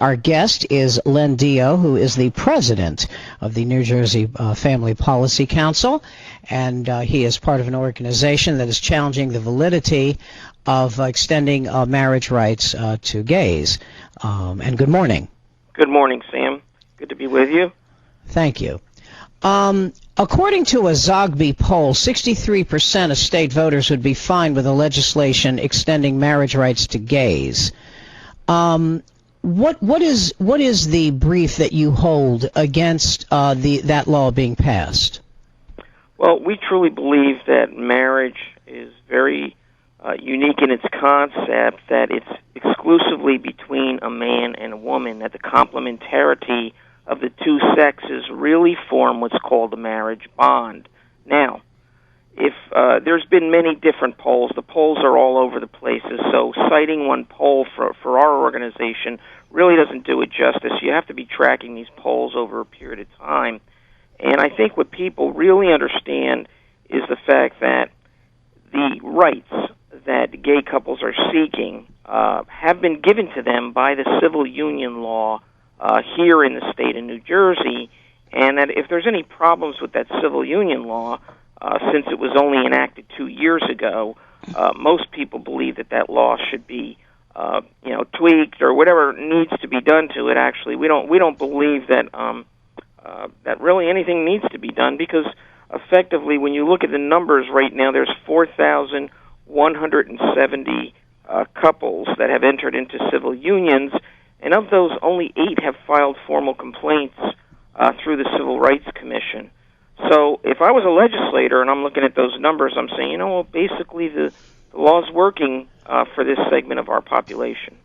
Our guest is Len Deo, who is the president of the New Jersey Family Policy Council, and he is part of an organization that is challenging the validity of extending marriage rights to gays. And good morning. Good morning, Sam. Good to be with you. Thank you. According to a Zogby poll, 63% of state voters would be fine with a legislation extending marriage rights to gays. What is the brief that you hold against that law being passed? Well, we truly believe that marriage is very unique in its concept, that it's exclusively between a man and a woman, that the complementarity of the two sexes really form what's called a marriage bond. Now, if there's been many different polls, the polls are all over the places, so citing one poll for our organization really doesn't do it justice. You have to be tracking these polls over a period of time. And I think what people really understand is the fact that the rights that gay couples are seeking have been given to them by the civil union law here in the state of New Jersey, and that if there's any problems with that civil union law, since it was only enacted 2 years ago, most people believe that law should be tweaked or whatever needs to be done to it. Actually, we don't believe that that really anything needs to be done, because effectively, when you look at the numbers right now, there's 4,170 couples that have entered into civil unions, and of those, only 8 have filed formal complaints through the Civil Rights Commission. So if I was a legislator and I'm looking at those numbers, I'm saying, basically the law's working for this segment of our population.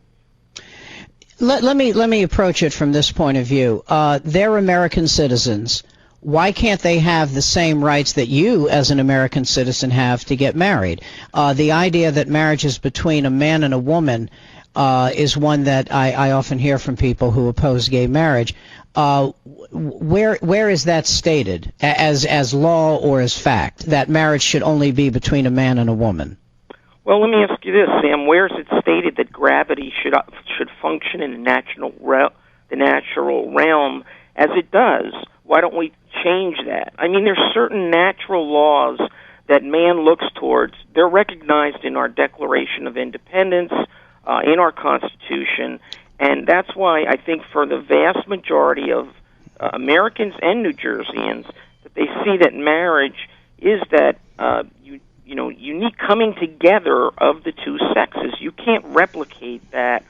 Let me approach it from this point of view. They're American citizens. Why can't they have the same rights that you, as an American citizen, have to get married? The idea that marriage is between a man and a woman is one that I often hear from people who oppose gay marriage. Where is that stated as law or as fact, that marriage should only be between a man and a woman? Well, let me ask you this, Sam. Where is it stated that gravity should function in the natural realm as it does? Why don't we change that? I mean, there's certain natural laws that man looks towards. They're recognized in our Declaration of Independence, in our Constitution, and that's why I think for the vast majority of Americans and New Jerseyans, that they see that marriage is that unique coming together of the two sexes. You can't replicate that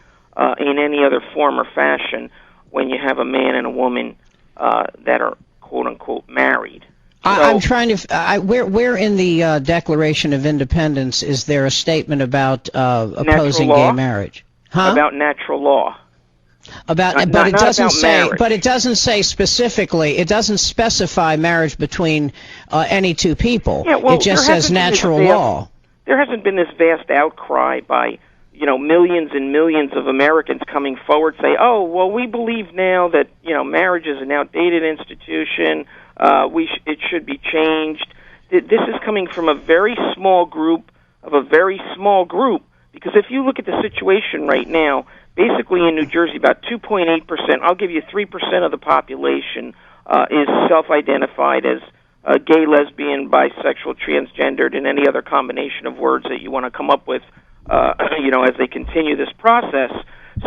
in any other form or fashion when you have a man and a woman that are quote unquote married. I'm trying to. Where in the Declaration of Independence is there a statement about opposing gay marriage? About natural law. But it doesn't say. Marriage. But it doesn't say specifically. It doesn't specify marriage between any two people. Yeah, well, it just says natural law. There hasn't been this vast outcry by millions and millions of Americans coming forward say, "Oh, well, we believe now that marriage is an outdated institution. It should be changed." This is coming from a very small group of a very small group. Because if you look at the situation right now, basically in New Jersey, about 2.8%, I'll give you 3% of the population is self-identified as gay, lesbian, bisexual, transgendered, and any other combination of words that you want to come up with, as they continue this process.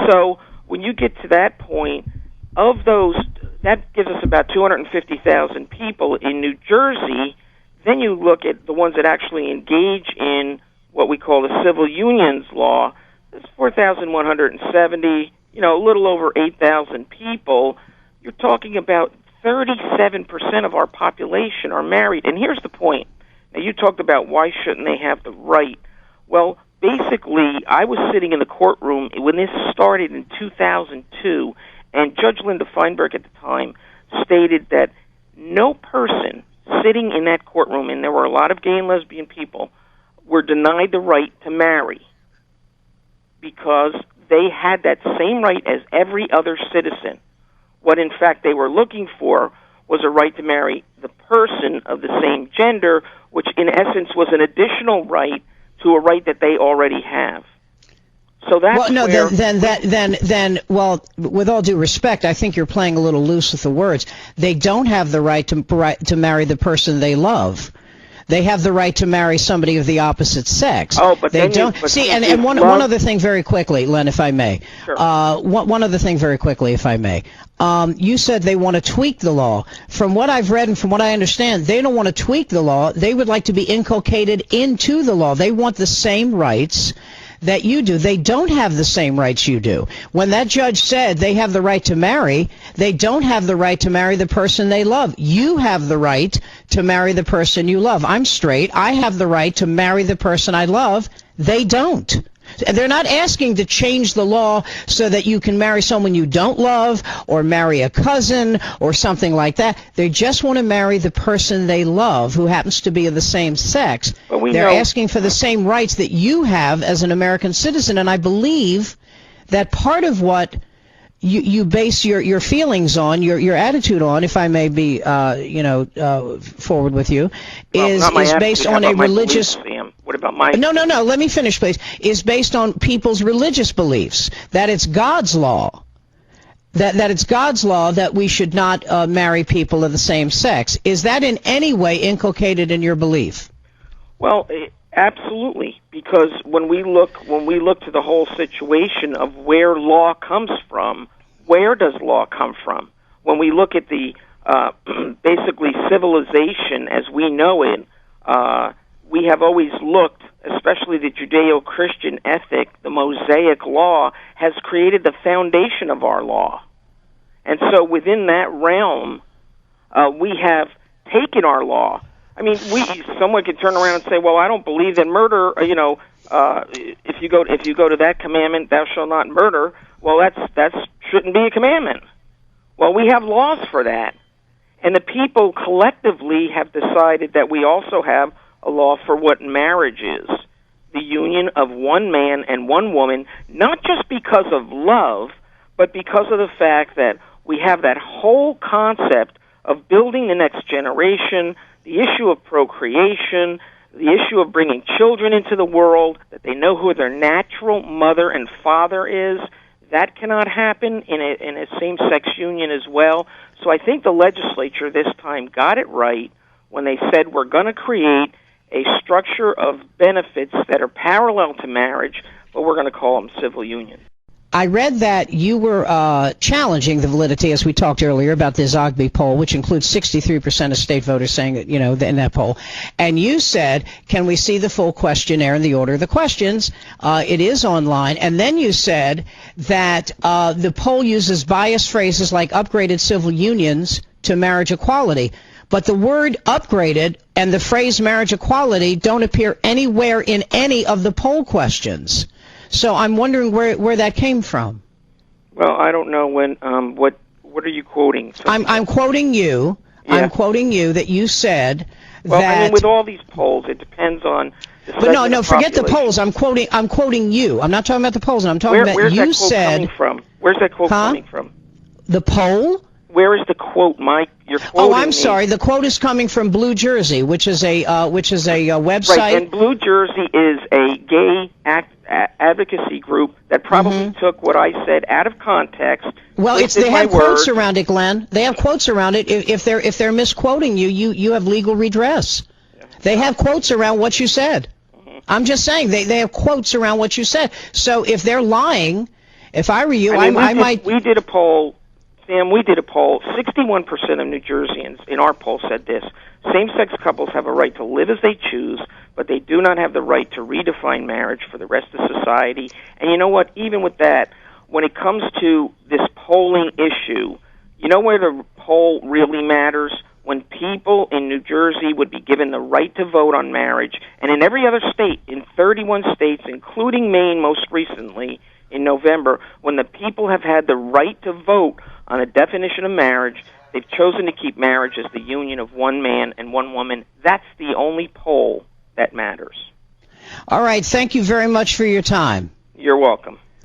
So when you get to that point, of those, that gives us about 250,000 people in New Jersey. Then you look at the ones that actually engage in what we call the civil unions law. It's 4,170, a little over 8,000 people. You're talking about 37% of our population are married. And here's the point. Now, you talked about why shouldn't they have the right. Well, basically, I was sitting in the courtroom when this started in 2002, and Judge Linda Feinberg at the time stated that no person sitting in that courtroom, and there were a lot of gay and lesbian people, were denied the right to marry because they had that same right as every other citizen. What, in fact, they were looking for was a right to marry the person of the same gender, which, in essence, was an additional right to a right that they already have. So that's well, no, where then, well, with all due respect, I think you're playing a little loose with the words. They don't have the right to marry the person they love. They have the right to marry somebody of the opposite sex. Oh, but they then don't. See, and one other thing very quickly, Len, if I may. Sure. One other thing very quickly, if I may. You said they want to tweak the law. From what I've read and from what I understand, they don't want to tweak the law. They would like to be inculcated into the law. They want the same rights that you do. They don't have the same rights you do. When that judge said they have the right to marry, they don't have the right to marry the person they love. You have the right to marry the person you love. I'm straight. I have the right to marry the person I love. They don't. They're not asking to change the law so that you can marry someone you don't love or marry a cousin or something like that. They just want to marry the person they love who happens to be of the same sex. They're asking for the same rights that you have as an American citizen, and I believe that part of what you base your feelings on, your attitude on, if I may be, forward with you, is based on a religious. What about my? No. Let me finish, please. Is based on people's religious beliefs that it's God's law, that it's God's law that we should not marry people of the same sex. Is that in any way inculcated in your belief? Well, absolutely, because when we look to the whole situation of where law comes from, where does law come from? When we look at the basically civilization as we know it, we have always looked, especially the Judeo-Christian ethic, the Mosaic law, has created the foundation of our law. And so within that realm, we have taken our law. I mean, someone could turn around and say, well, I don't believe in murder, if you go to that commandment, thou shalt not murder, well, that shouldn't be a commandment. Well, we have laws for that. And the people collectively have decided that we also have a law for what marriage is, the union of one man and one woman, not just because of love, but because of the fact that we have that whole concept of building the next generation, the issue of procreation, the issue of bringing children into the world, that they know who their natural mother and father is. That cannot happen in a same-sex union as well. So I think the legislature this time got it right when they said we're going to create a structure of benefits that are parallel to marriage, but we're going to call them civil unions. I read that you were challenging the validity, as we talked earlier, about the Zogby poll, which includes 63% of state voters saying that, in that poll. And you said, can we see the full questionnaire in the order of the questions? It is online. And then you said that the poll uses biased phrases like upgraded civil unions to marriage equality. But the word upgraded and the phrase marriage equality don't appear anywhere in any of the poll questions. So I'm wondering where that came from. Well, I don't know when. What are you quoting? I'm quoting you. Yeah. I'm quoting you that you said well, that. I mean, with all these polls, it depends on. But no, forget the polls. I'm quoting you. I'm not talking about the polls. I'm talking about where's you that quote said. Coming from? Where's that quote coming from? The poll. Where is the quote, Mike? You're quoting I'm sorry. The quote is coming from Blue Jersey, which is a website. Right, and Blue Jersey is a gay advocacy group that probably took what I said out of context. Well, they have quotes around it, Glenn. They have quotes around it. If they're misquoting you have legal redress. Yeah. They have quotes around what you said. I'm just saying they have quotes around what you said. So if they're lying, if I were you, I might. We did a poll. Sam, we did a poll. 61% of New Jerseyans in our poll said this. Same-sex couples have a right to live as they choose, but they do not have the right to redefine marriage for the rest of society. And you know what? Even with that, when it comes to this polling issue, you know where the poll really matters? When people in New Jersey would be given the right to vote on marriage, and in every other state, in 31 states, including Maine most recently, in November, when the people have had the right to vote on a definition of marriage, they've chosen to keep marriage as the union of one man and one woman. That's the only poll that matters. All right. Thank you very much for your time. You're welcome.